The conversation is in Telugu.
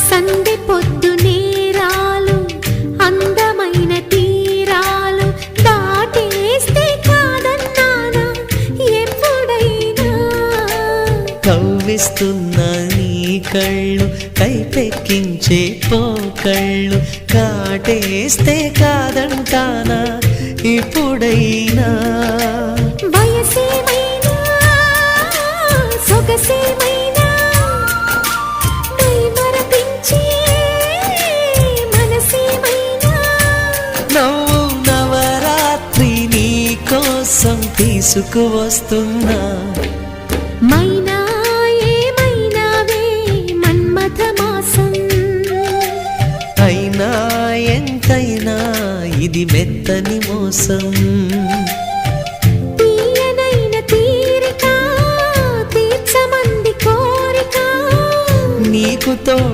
సందె పొద్దు నేరాలు అందమైన తీరాలు దాటేస్తే కాదన్నానా ఎప్పుడైనా కవ్విస్తున్న నీ కళ్ళు కైపెక్కించే పోకళ్ళు కాటేస్తే కాదంటానా ఇప్పుడైనా వయసేమైనా సొగసేమైనా మైమరపించే మనసేమైనా నవ్వు నవరాత్రి నీ కోసం తీసుకువస్తున్నా మైనా ఏమైనావే మన్మథ మాసం అయినా ఎంతైనా ఇది మెత్తని మోసం తీయనైన తీరిక తీర్చమంది కోరిక నీకు